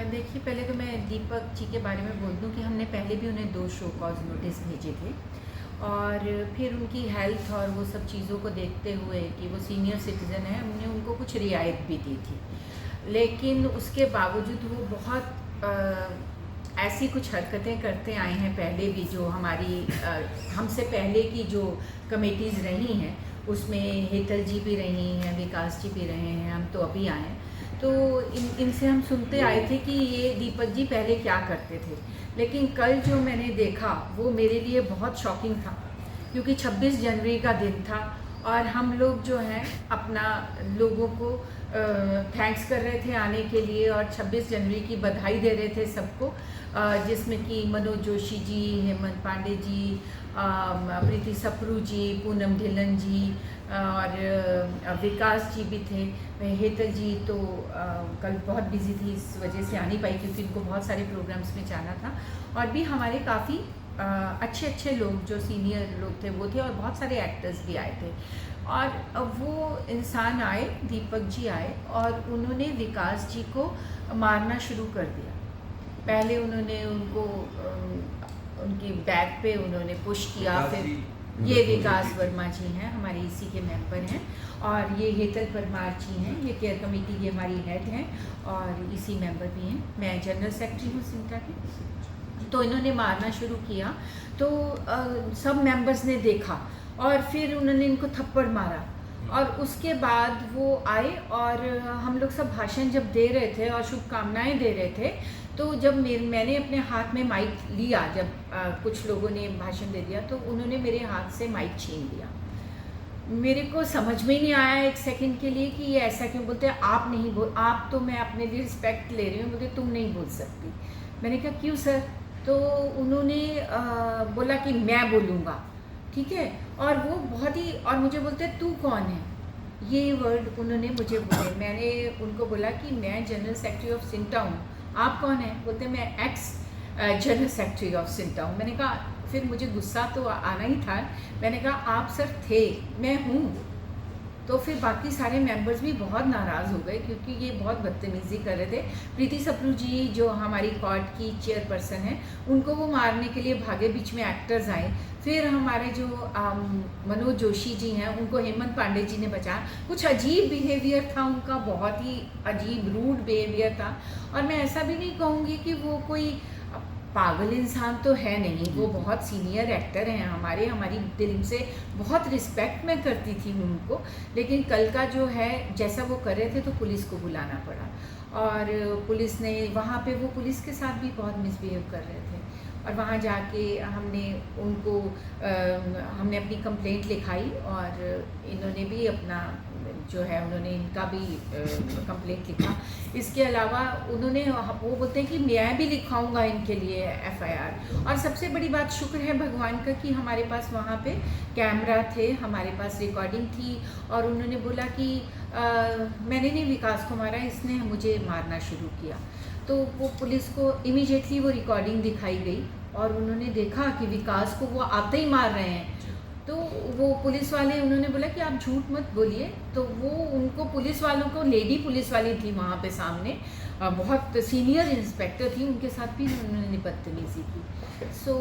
देखिए, पहले तो मैं दीपक जी के बारे में बोल दूं कि हमने पहले भी उन्हें 2 शो कॉज़ नोटिस भेजे थे और फिर उनकी हेल्थ और वो सब चीज़ों को देखते हुए कि वो सीनियर सिटीज़न है, हमने उनको कुछ रियायत भी दी थी। लेकिन उसके बावजूद वो बहुत ऐसी कुछ हरकतें करते आए हैं पहले भी, जो हमारी हमसे पहले की जो कमेटीज़ रही हैं उसमें हेतल जी भी रही हैं, विकास जी भी रहे हैं, हम तो अभी आए हैं। तो इनसे हम सुनते आए थे कि ये दीपक जी पहले क्या करते थे। लेकिन कल जो मैंने देखा वो मेरे लिए बहुत शॉकिंग था, क्योंकि 26 जनवरी का दिन था और हम लोग जो हैं अपना लोगों को थैंक्स कर रहे थे आने के लिए और 26 जनवरी की बधाई दे रहे थे सबको, जिसमें कि मनोज जोशी जी, हेमंत पांडे जी, प्रीति सप्रू जी, पूनम ढिल्लन जी और विकास जी भी थे। हेतल जी तो कल बहुत बिजी थी, इस वजह से आ नहीं पाई क्योंकि उनको बहुत सारे प्रोग्राम्स में जाना था। और भी हमारे काफ़ी अच्छे अच्छे लोग जो सीनियर लोग थे वो थे और बहुत सारे एक्टर्स भी आए थे। और वो इंसान आए, दीपक जी आए और उन्होंने विकास जी को मारना शुरू कर दिया। पहले उन्होंने उनको उनकी बैक पे उन्होंने पुश किया, फिर ये विकास वर्मा जी हैं, हमारे इसी के मेंबर हैं, और ये हेतल परमार जी हैं, ये केयर कमेटी की हमारी हेड हैं और इसी मेंबर भी हैं। मैं जनरल सेक्रेटरी हूँ सिंटा की। तो इन्होंने मारना शुरू किया तो सब मेंबर्स ने देखा और फिर उन्होंने इनको थप्पड़ मारा और उसके बाद वो आए और हम लोग सब भाषण जब दे रहे थे और शुभकामनाएं दे रहे थे, तो जब मैंने अपने हाथ में माइक लिया, जब कुछ लोगों ने भाषण दे दिया तो उन्होंने मेरे हाथ से माइक छीन लिया। मेरे को समझ में ही नहीं आया एक सेकंड के लिए कि ये ऐसा क्यों बोलते हैं। आप नहीं बोल, आप तो मैं अपने लिए रिस्पेक्ट ले रही हूँ, बोलते तुम नहीं बोल सकती। मैंने कहा क्यों सर? तो उन्होंने बोला कि मैं बोलूँगा, ठीक है। और वो बहुत ही, और मुझे बोलते तू कौन है, ये वर्ड उन्होंने मुझे बोले। मैंने उनको बोला कि मैं जनरल सेक्रेटरी ऑफ सिंटा हूँ। आप कौन है? बोलते मैं x general secretary of CINTAA हूँ। मैंने कहा, फिर मुझे गुस्सा तो आना ही था। मैंने कहा आप सर थे, मैं हूँ। तो फिर बाकी सारे मेंबर्स भी बहुत नाराज़ हो गए क्योंकि ये बहुत बदतमीज़ी कर रहे थे। प्रीति सप्रू जी जो हमारी कॉर्ट की चेयरपर्सन है, उनको वो मारने के लिए भागे, बीच में एक्टर्स आए। फिर हमारे जो मनोज जोशी जी हैं, उनको हेमंत पांडे जी ने बचाया। कुछ अजीब बिहेवियर था उनका, बहुत ही अजीब रूड बिहेवियर था। और मैं ऐसा भी नहीं कहूँगी कि वो कोई पागल इंसान तो है नहीं, वो बहुत सीनियर एक्टर हैं हमारे, हमारी दिल से बहुत रिस्पेक्ट मैं करती थी उनको। लेकिन कल का जो है जैसा वो कर रहे थे तो पुलिस को बुलाना पड़ा और पुलिस ने वहाँ पे, वो पुलिस के साथ भी बहुत मिसबिहेव कर रहे थे और वहाँ जाके हमने उनको हमने अपनी कंप्लेंट लिखाई और इन्होंने भी अपना जो है उन्होंने इनका भी कंप्लेंट लिखा। इसके अलावा उन्होंने, वो बोलते हैं कि मैं भी लिखाऊंगा इनके लिए एफआईआर। और सबसे बड़ी बात, शुक्र है भगवान का कि हमारे पास वहाँ पे कैमरा थे, हमारे पास रिकॉर्डिंग थी और उन्होंने बोला कि मैंने नहीं विकास को मारा, इसने मुझे मारना शुरू किया। तो वो पुलिस को इमीडिएटली वो रिकॉर्डिंग दिखाई गई और उन्होंने देखा कि विकास को वो आते ही मार रहे हैं। तो वो पुलिस वाले, उन्होंने बोला कि आप झूठ मत बोलिए। तो वो उनको, पुलिस वालों को, लेडी पुलिस वाली थी वहाँ पे सामने, बहुत सीनियर इंस्पेक्टर थी, उनके साथ भी उन्होंने बदतमीज़ी की। सो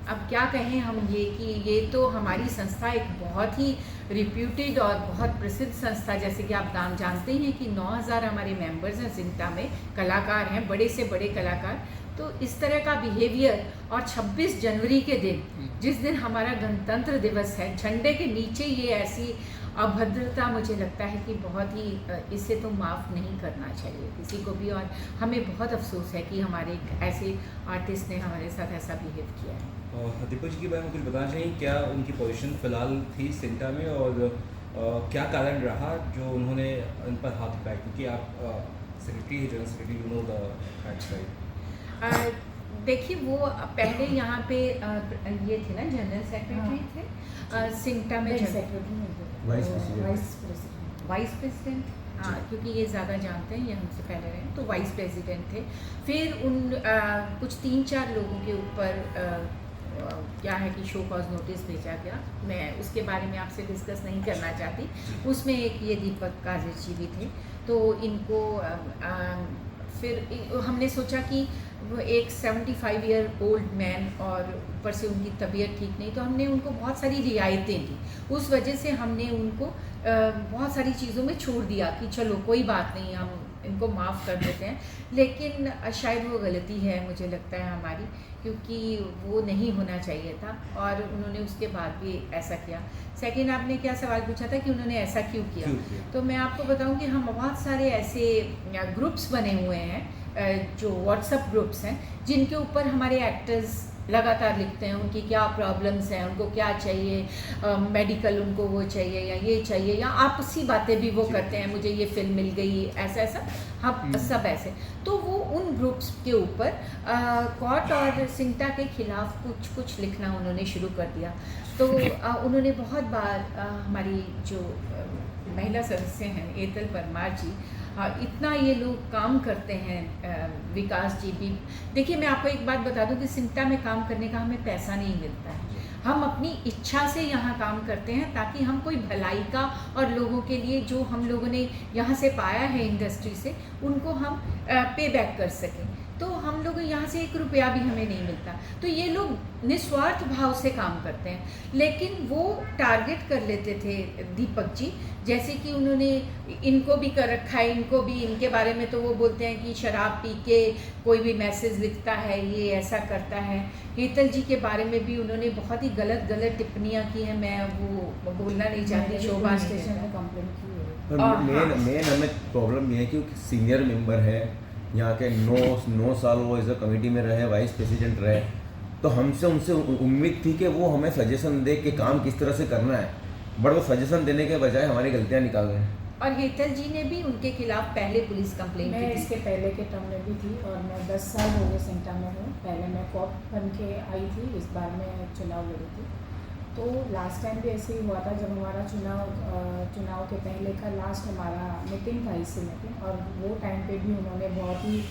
अब क्या कहें हम, ये कि ये तो हमारी संस्था एक बहुत ही रिप्यूटेड और बहुत प्रसिद्ध संस्था, जैसे कि आप जानते ही हैं कि 9000 हमारे मेंबर्स हैं सिंटा में, कलाकार हैं, बड़े से बड़े कलाकार। तो इस तरह का बिहेवियर, और 26 जनवरी के दिन, जिस दिन हमारा गणतंत्र दिवस है, झंडे के नीचे ये ऐसी अभद्रता, मुझे लगता है कि बहुत ही, इसे तो माफ़ नहीं करना चाहिए किसी को भी। और हमें बहुत अफसोस है कि हमारे एक ऐसे आर्टिस्ट ने हमारे साथ ऐसा बिहेव किया है। दीपक जी के बारे में कुछ बताना चाहिए, क्या उनकी पोजीशन फ़िलहाल थी सिंटा में और क्या कारण रहा जो उन्होंने उन पर हाथ उठाया, क्योंकि आप secretary, general secretary, you know the facts right? देखिए, वो पहले यहाँ पे ये थे ना, जनरल सेक्रेटरी थे सिंटा में, वाइस प्रेसिडेंट। हाँ, क्योंकि ये ज़्यादा जानते हैं, ये हमसे पहले रहे, तो वाइस प्रेसिडेंट थे। फिर उन कुछ 3-4 लोगों के ऊपर क्या है कि शो कॉज नोटिस भेजा गया। मैं उसके बारे में आपसे डिस्कस नहीं करना चाहती। उसमें एक ये दीपक काजर जी भी थे, तो इनको फिर हमने सोचा कि वो एक 75 ईयर ओल्ड मैन और ऊपर से उनकी तबीयत ठीक नहीं, तो हमने उनको बहुत सारी रियायतें दी। उस वजह से हमने उनको बहुत सारी चीज़ों में छोड़ दिया कि चलो कोई बात नहीं, हम इनको माफ़ कर देते हैं। लेकिन शायद वो गलती है, मुझे लगता है हमारी, क्योंकि वो नहीं होना चाहिए था और उन्होंने उसके बाद भी ऐसा किया। सेकंड, आपने क्या सवाल पूछा था कि उन्होंने ऐसा क्यों किया? तो मैं आपको बताऊं कि हम बहुत सारे ऐसे ग्रुप्स बने हुए हैं, जो व्हाट्सएप ग्रुप्स हैं, जिनके ऊपर हमारे एक्टर्स लगातार लिखते हैं उनकी क्या प्रॉब्लम्स हैं, उनको क्या चाहिए, मेडिकल उनको वो चाहिए या ये चाहिए, या आपसी बातें भी वो करते हैं, मुझे ये फिल्म मिल गई, ऐसा ऐसा, हम सब ऐसे। तो वो उन ग्रुप्स के ऊपर कॉट और सिंटा के खिलाफ कुछ कुछ लिखना उन्होंने शुरू कर दिया। तो उन्होंने बहुत बार हमारी जो महिला सदस्य हैं एतल परमार जी, इतना ये लोग काम करते हैं, विकास जी भी। देखिए, मैं आपको एक बात बता दूं कि सिंटा में काम करने का हमें पैसा नहीं मिलता है, हम अपनी इच्छा से यहाँ काम करते हैं ताकि हम कोई भलाई का और लोगों के लिए जो हम लोगों ने यहाँ से पाया है इंडस्ट्री से, उनको हम पे बैक कर सकें। तो हम लोग यहाँ से 1 रुपया भी हमें नहीं मिलता। तो ये लोग निस्वार्थ भाव से काम करते हैं, लेकिन वो टारगेट कर लेते थे दीपक जी, जैसे कि उन्होंने इनको भी कर रखा है, इनको भी, इनके बारे में तो वो बोलते हैं कि शराब पी के कोई भी मैसेज लिखता है, ये ऐसा करता है। हेतल जी के बारे में भी उन्होंने बहुत ही गलत टिप्पणियाँ की हैं, मैं वो बोलना नहीं चाहती, शोभा स्टेशन में कंप्लेंट की है। मेन हमें प्रॉब्लम ये है कि सीनियर मेंबर है यहाँ के, 9 साल वो एज अ कमेटी में रहे, वाइस प्रेसिडेंट रहे, तो हमसे उनसे उम्मीद थी कि वो हमें सजेशन दे कि काम किस तरह से करना है, बट वो सजेशन देने के बजाय हमारी गलतियाँ निकाल रहे हैं। और हेतल जी ने भी उनके खिलाफ पहले पुलिस कंप्लेंट की मैं थी। इसके पहले के टर्म में भी थी और मैं 10 साल हो गए सेंटा में हूँ। पहले मैं कॉप बन के आई थी, इस बार मैं चुनाव लड़ी थी। तो लास्ट टाइम भी ऐसे ही हुआ था, जब हमारा चुनाव के पहले का लास्ट हमारा मीटिंग था, इसी मीटिंग, और वो टाइम पे भी उन्होंने बहुत ही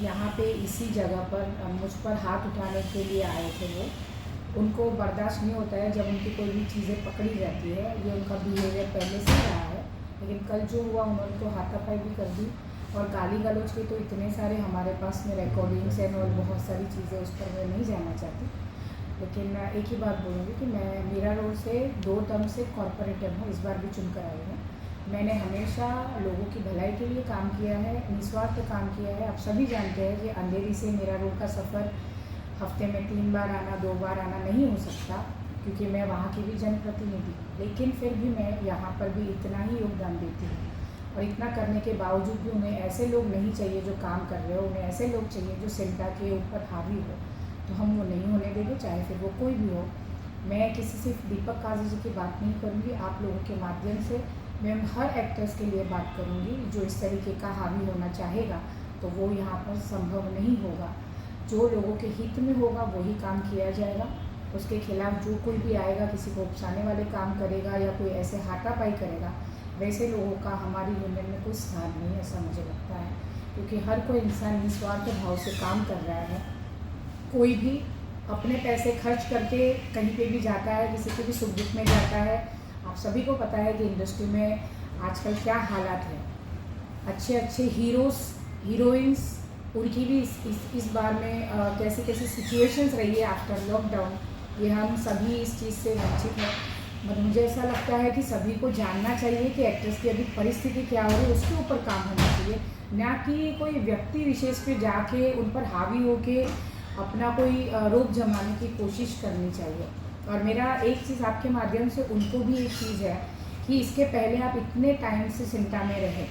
यहाँ पे इसी जगह पर मुझ पर हाथ उठाने के लिए आए थे। वो उनको बर्दाश्त नहीं होता है जब उनकी कोई भी चीज़ें पकड़ी जाती है, ये उनका बिहेवियर पहले से रहा है। लेकिन कल जो हुआ, उन्होंने तो हाथापाई भी कर दी और गाली गलौज के तो इतने सारे हमारे पास में रिकॉर्डिंग्स हैं और बहुत सारी चीज़ें, उस पर मैं नहीं जाना चाहती। लेकिन एक ही बात बोलूँगी कि मैं मीरा रोड से 2 टर्म से कॉरपोरेटर हूँ, इस बार भी चुनकर आई हूँ। मैंने हमेशा लोगों की भलाई के लिए काम किया है, निस्वार्थ काम किया है। आप सभी जानते हैं कि अंधेरी से मीरा रोड का सफ़र हफ्ते में 3 बार आना, 2 बार आना नहीं हो सकता, क्योंकि मैं वहाँ की भी जनप्रतिनिधि, लेकिन फिर भी मैं यहाँ पर भी इतना ही योगदान देती हूँ। और इतना करने के बावजूद भी उन्हें ऐसे लोग नहीं चाहिए जो काम कर रहे हो, उन्हें ऐसे लोग चाहिए जो सेंटा के ऊपर हावी हो, तो हम वो नहीं होने देंगे, चाहे फिर वो कोई भी हो। मैं किसी सिर्फ दीपक काजी जी की बात नहीं करूँगी, आप लोगों के माध्यम से मैं हर एक्टर्स के लिए बात करूँगी जो इस तरीके का हावी होना चाहेगा, तो वो यहाँ पर संभव नहीं होगा। जो लोगों के हित में होगा वही काम किया जाएगा। उसके खिलाफ जो कोई भी आएगा, किसी को उकसाने वाले काम करेगा या कोई ऐसे हाथापाई करेगा, वैसे लोगों का हमारी यूनियन में कोई स्थान नहीं, ऐसा मुझे लगता है। क्योंकि हर कोई इंसान निस्वार्थ भाव से काम कर रहा है। कोई भी अपने पैसे खर्च करके कहीं पे भी जाता है, किसी के भी सुख दुख में जाता है। आप सभी को पता है कि इंडस्ट्री में आजकल क्या हालात है। अच्छे अच्छे हीरोज़, हीरोइंस, उनकी भी इस बार में कैसी कैसी सिचुएशंस रही है आफ्टर लॉकडाउन, ये हम सभी इस चीज़ से वंचित हैं। मतलब मुझे ऐसा लगता है कि सभी को जानना चाहिए कि एक्टर्स की अभी परिस्थिति क्या हो रही है, उसके ऊपर काम होना चाहिए, ना कि कोई व्यक्ति विशेष पे जाके उन पर हावी होके अपना कोई रोक जमाने की कोशिश करनी चाहिए। और मेरा एक चीज़ आपके माध्यम से उनको भी एक चीज़ है कि इसके पहले आप इतने टाइम से सेंटा में रहे,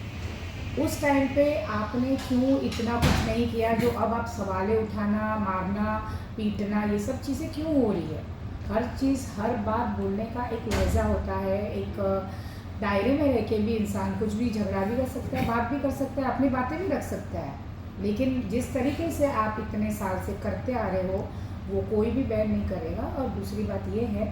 उस टाइम पे आपने क्यों इतना कुछ नहीं किया जो अब आप सवालें उठाना, मारना, पीटना, ये सब चीज़ें क्यों हो रही है। हर चीज़, हर बात बोलने का एक लहजा होता है। एक दायरे में रह के भी इंसान कुछ भी झगड़ा भी कर सकता है, बात भी कर सकता है, अपनी बातें भी रख सकता है। लेकिन जिस तरीके से आप इतने साल से करते आ रहे हो, वो कोई भी बैन नहीं करेगा। और दूसरी बात ये है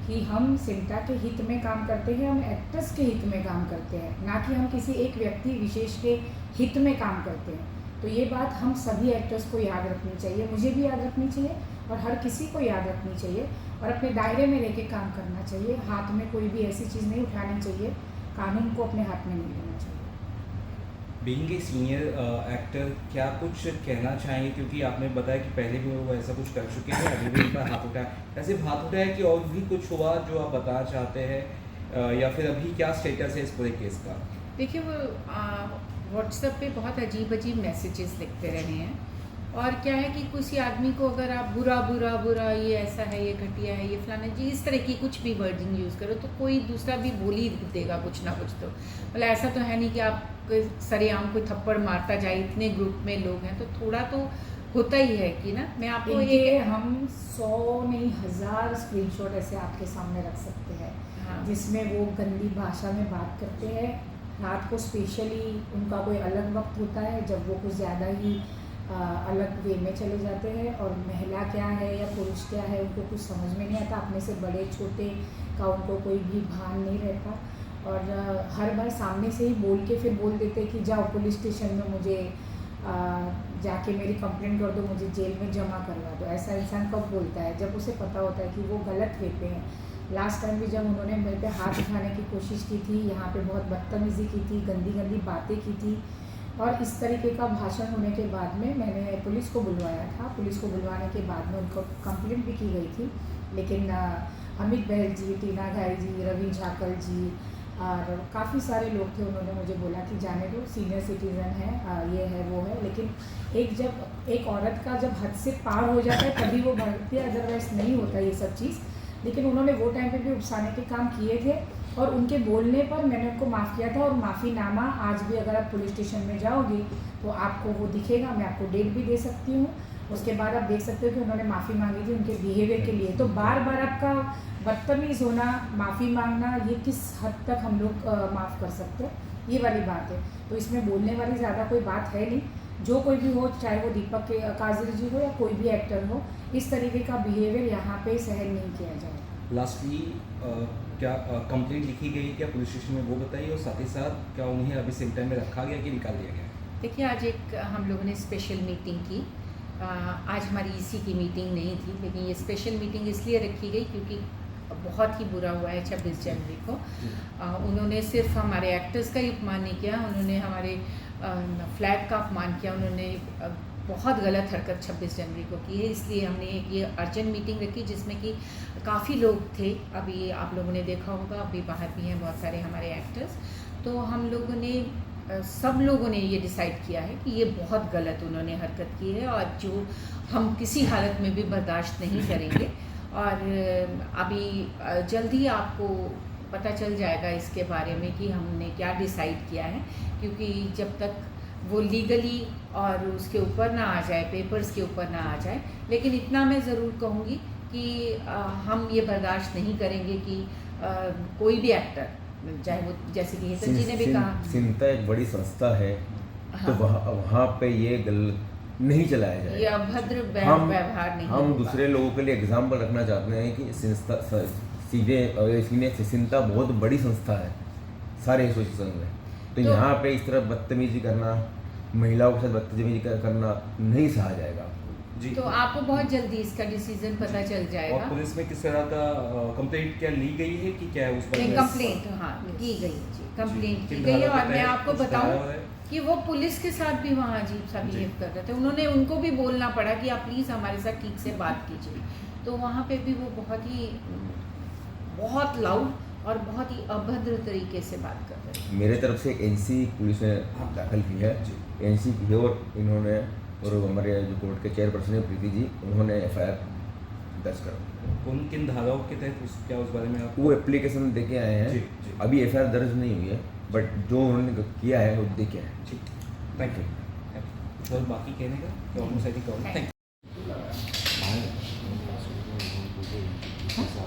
कि हम सेंटा के हित में काम करते हैं, हम एक्टर्स के हित में काम करते हैं, ना कि हम किसी एक व्यक्ति विशेष के हित में काम करते हैं। तो ये बात हम सभी एक्टर्स को याद रखनी चाहिए, मुझे भी याद रखनी चाहिए और हर किसी को याद रखनी चाहिए। और अपने दायरे में रह के काम करना चाहिए। हाथ में कोई भी ऐसी चीज़ नहीं उठानी चाहिए, कानून को अपने हाथ में नहीं लेना चाहिए। बीइंग ए सीनियर एक्टर क्या कुछ कहना चाहेंगे, क्योंकि आपने बताया कि पहले भी वो ऐसा कुछ कर चुके हैं, अभी भी उन पर हाथ उठाया, ऐसे हाथ उठाया कि और भी कुछ हुआ जो आप बताना चाहते हैं, या फिर अभी क्या स्टेटस है इस पूरे केस का? देखिए वो व्हाट्सएप पे बहुत अजीब अजीब मैसेजेस लिखते रहे हैं, और क्या है कि किसी आदमी को अगर आप बुरा बुरा बुरा, ये ऐसा है, ये घटिया है, ये फलाना जी, इस तरह की कुछ भी वर्डिंग यूज़ करो तो कोई दूसरा भी बोल ही देगा कुछ ना कुछ। तो मतलब ऐसा तो है नहीं कि आप सरेआम कोई थप्पड़ मारता जाए, इतने ग्रुप में लोग हैं तो थोड़ा तो होता ही है कि ना। मैं आपको ये हम 100 नहीं 1000 स्क्रीनशॉट ऐसे आपके सामने रख सकते हैं, हाँ, जिसमें वो गंदी भाषा में बात करते हैं। रात को स्पेशली उनका कोई अलग वक्त होता है जब वो कुछ ज़्यादा ही अलग वे में चले जाते हैं, और महिला क्या है या पुरुष क्या है उनको कुछ समझ में नहीं आता। अपने से बड़े छोटे का उनको कोई भी भान नहीं रहता, और हर बार सामने से ही बोल के फिर बोल देते कि जाओ पुलिस स्टेशन में मुझे जाके मेरी कंप्लेंट कर दो, मुझे जेल में जमा करवा दो। ऐसा इंसान कब बोलता है? जब उसे पता होता है कि वो गलत वे पे हैं। लास्ट टाइम भी जब उन्होंने मेरे पे हाथ उठाने की कोशिश की थी, यहाँ पे बहुत बदतमीज़ी की थी, गंदी गंदी बातें की थी, और इस तरीके का भाषण होने के बाद में मैंने पुलिस को बुलवाया था। पुलिस को बुलवाने के बाद में उनको कंप्लेंट भी की गई थी, लेकिन अमित बहल जी, टीना घाई जी, रवि झाकल जी और काफ़ी सारे लोग थे, उन्होंने मुझे बोला कि जाने दो, सीनियर सिटीज़न है, ये है वो है। लेकिन जब एक औरत का जब हद से पार हो जाता है तभी वो बढ़ती है, अदरवाइज नहीं होता ये सब चीज़। लेकिन उन्होंने वो टाइम पे भी उकसाने के काम किए थे, और उनके बोलने पर मैंने उनको माफ़ किया था। और माफ़ीनामा आज भी अगर आप पुलिस स्टेशन में जाओगे तो आपको वो दिखेगा, मैं आपको डेट भी दे सकती हूँ। उसके बाद आप देख सकते हो कि उन्होंने माफ़ी मांगी थी उनके बिहेवियर के लिए। तो बार बार आपका बदतमीज़ होना, माफ़ी मांगना, ये किस हद तक हम लोग माफ़ कर सकते हैं, ये वाली बात है। तो इसमें बोलने वाली ज़्यादा कोई बात है नहीं। जो कोई भी हो, चाहे वो दीपक काजरी जी हो या कोई भी एक्टर हो, इस तरीके का बिहेवियर यहाँ पे सहन नहीं किया जाए। लास्टली क्या कंप्लेंट लिखी गई क्या पुलिस स्टेशन में, वो बताइए, और साथ ही साथ क्या उन्हें अभी सेंटर में रखा गया कि निकाल दिया गया? देखिए आज एक हम लोगों ने स्पेशल मीटिंग की। आज हमारी ईसी की मीटिंग नहीं थी, लेकिन ये स्पेशल मीटिंग इसलिए रखी गई क्योंकि बहुत ही बुरा हुआ है 26 जनवरी को। उन्होंने सिर्फ हमारे एक्टर्स का ही अपमान नहीं किया, उन्होंने हमारे फ्लैग का अपमान किया, उन्होंने बहुत गलत हरकत 26 जनवरी को की है। इसलिए हमने ये अर्जेंट मीटिंग रखी जिसमें कि काफ़ी लोग थे। अभी आप लोगों ने देखा होगा, अभी बाहर भी हैं बहुत सारे हमारे एक्टर्स। तो हम लोगों ने सब लोगों ने ये डिसाइड किया है कि ये बहुत गलत उन्होंने हरकत की है, और जो हम किसी हालत में भी बर्दाश्त नहीं करेंगे। और अभी जल्द ही आपको पता चल जाएगा इसके बारे में कि हमने क्या डिसाइड किया है, क्योंकि जब तक वो लीगली और उसके ऊपर ना आ जाए, पेपर्स के ऊपर ना आ जाए। लेकिन इतना मैं ज़रूर कहूँगी कि हम ये बर्दाश्त नहीं करेंगे कि कोई भी एक्टर, चाहे वो जैसे कि हेतल जी ने भी कहा, सिंता एक बड़ी संस्था है, हाँ, तो वहाँ पे ये गलत नहीं चलाया जाए, ये अभद्र व्यवहार नहीं हम होगा। दूसरे लोगों के लिए एग्जाम्पल रखना चाहते हैं कि सिंता बहुत बड़ी संस्था है सारे एसोसिएशन में। तो यहाँ पे इस तरह बदतमीजी करना, महिलाओं के साथ बदतमीजी करना नहीं सहा जाएगा। जी, तो आपको बहुत जल्दी इसका डिसीजन पता चल जाएगा। और पुलिस में किस तरह का कंप्लेंट क्या ली गई है कि क्या है उस पर? नहीं, कंप्लेंट हाँ की गई जी, कंप्लेंट की किन गई है। धाराओं और के मैं तहत आपको कुछ बताऊं धारा है? कि वो पुलिस के साथ भी वहाँ अजीब सा बिहेव कर रहे थे। उन्होंने उनको भी बोलना पड़ा कि आप प्लीज़ हमारे साथ ठीक से बात कीजिए। तो वहाँ पे भी वो बहुत लाउड और बहुत ही अभद्र तरीके से बात कर रहे हैं। मेरे तरफ से एनसी पुलिस ने दाखिल की है, एनसी की है, और इन्होंने और हमारे जो कोर्ट के चेयरपर्सन है प्रीति जी, उन्होंने एफआईआर दर्ज करा। उन किन धाराओं के तहत क्या उस बारे में आप? वो एप्लीकेशन दे के आए जी, हैं, जी। अभी एफआईआर दर्ज नहीं हुई है, बट जो उन्होंने किया है वो दे के आए हैं। ठीक, थैंक यू। और बाकी कहने का तो almost I think, thank you.